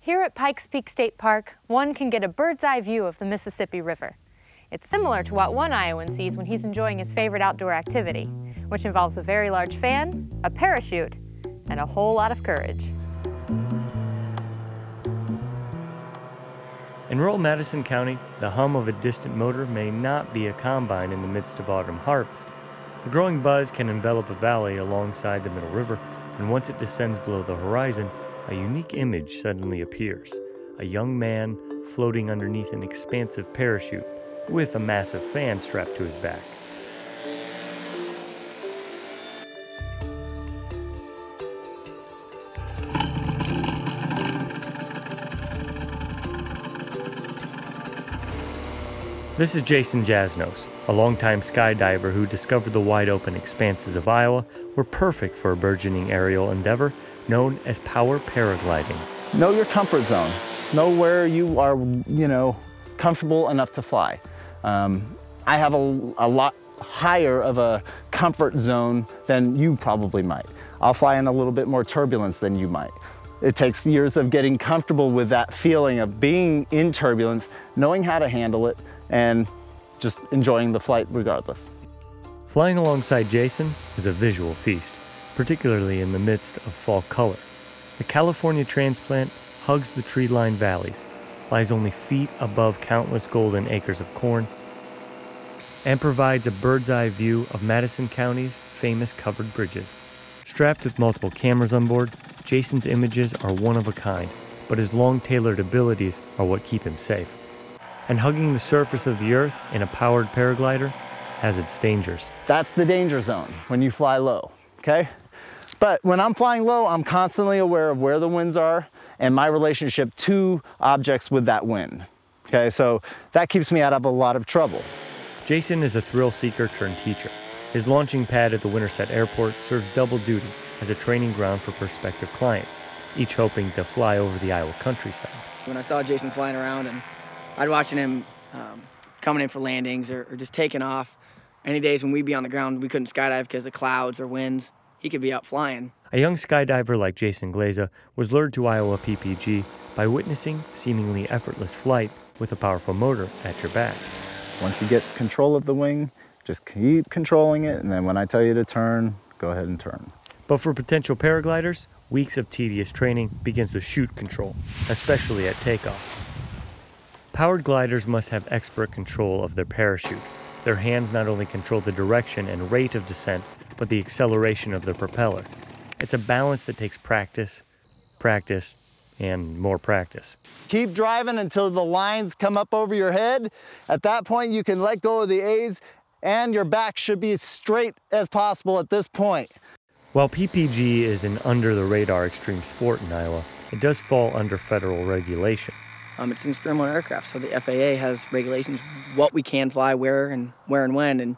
Here at Pikes Peak State Park, one can get a bird's-eye view of the Mississippi River. It's similar to what one Iowan sees when he's enjoying his favorite outdoor activity, which involves a very large fan, a parachute, and a whole lot of courage. In rural Madison County, the hum of a distant motor may not be a combine in the midst of autumn harvest. The growing buzz can envelop a valley alongside the Middle River, and once it descends below the horizon, a unique image suddenly appears. A young man floating underneath an expansive parachute with a massive fan strapped to his back. This is Jason Jasnos, a longtime skydiver who discovered the wide-open expanses of Iowa were perfect for a burgeoning aerial endeavor known as power paragliding. Know your comfort zone. Know where you are, comfortable enough to fly. I have a lot higher of a comfort zone than you probably might. I'll fly in a little bit more turbulence than you might. It takes years of getting comfortable with that feeling of being in turbulence, knowing how to handle it, and just enjoying the flight regardless. Flying alongside Jason is a visual feast, particularly in the midst of fall color. The California transplant hugs the tree-lined valleys, flies only feet above countless golden acres of corn, and provides a bird's-eye view of Madison County's famous covered bridges. Strapped with multiple cameras on board, Jason's images are one of a kind, but his long-tailored abilities are what keep him safe. And hugging the surface of the earth in a powered paraglider has its dangers. That's the danger zone when you fly low, okay? But when I'm flying low, I'm constantly aware of where the winds are and my relationship to objects with that wind, okay? So that keeps me out of a lot of trouble. Jason is a thrill seeker turned teacher. His launching pad at the Winterset Airport serves double duty as a training ground for prospective clients, each hoping to fly over the Iowa countryside. When I saw Jason flying around and I'd watching him coming in for landings or just taking off. Any days when we'd be on the ground, we couldn't skydive because of clouds or winds. He could be out flying. A young skydiver like Jason Glaza was lured to Iowa PPG by witnessing seemingly effortless flight with a powerful motor at your back. Once you get control of the wing, just keep controlling it, and then when I tell you to turn, go ahead and turn. But for potential paragliders, weeks of tedious training begins with chute control, especially at takeoff. Powered gliders must have expert control of their parachute. Their hands not only control the direction and rate of descent, but the acceleration of the propeller. It's a balance that takes practice, and more practice. Keep driving until the lines come up over your head. At that point, you can let go of the A's, and your back should be as straight as possible at this point. While PPG is an under-the-radar extreme sport in Iowa, it does fall under federal regulation. It's an experimental aircraft, so the FAA has regulations, what we can fly, where and when, and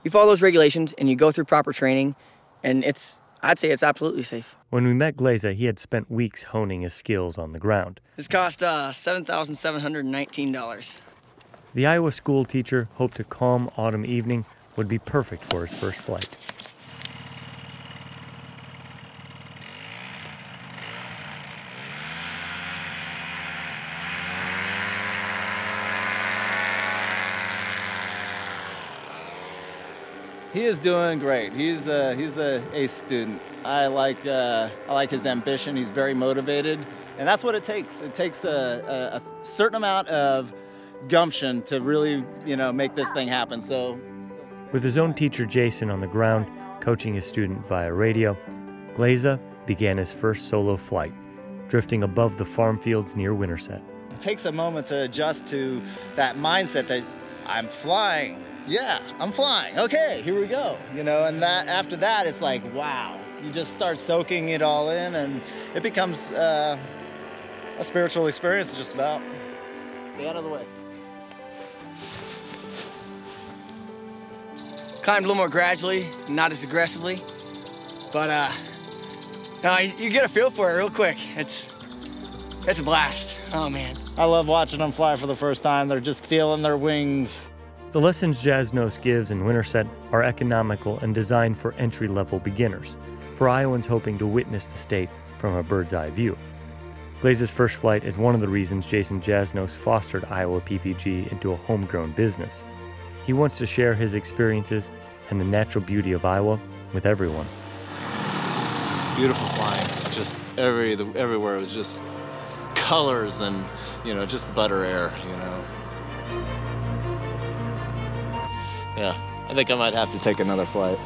you follow those regulations and you go through proper training, and I'd say it's absolutely safe. When we met Glaza, he had spent weeks honing his skills on the ground. This cost $7,719. The Iowa school teacher hoped a calm autumn evening would be perfect for his first flight. He is doing great. He's a ace student. I like his ambition. He's very motivated, and that's what it takes. It takes a certain amount of gumption to really, make this thing happen. So, with his own teacher Jason on the ground, coaching his student via radio, Glaza began his first solo flight, drifting above the farm fields near Winterset. It takes a moment to adjust to that mindset that I'm flying. Yeah, I'm flying. Okay, here we go. And that after that, it's like, wow. You just start soaking it all in, and it becomes a spiritual experience just about. Stay out of the way. Climbed a little more gradually, not as aggressively, but no, you get a feel for it real quick. It's a blast. Oh, man. I love watching them fly for the first time. They're just feeling their wings. The lessons Jasnos gives in Winterset are economical and designed for entry-level beginners, for Iowans hoping to witness the state from a bird's-eye view. Blaze's first flight is one of the reasons Jason Jasnos fostered Iowa PPG into a homegrown business. He wants to share his experiences and the natural beauty of Iowa with everyone. Beautiful flying, just everywhere. It was just colors and, just butter air, Yeah, I think I might have to take another flight.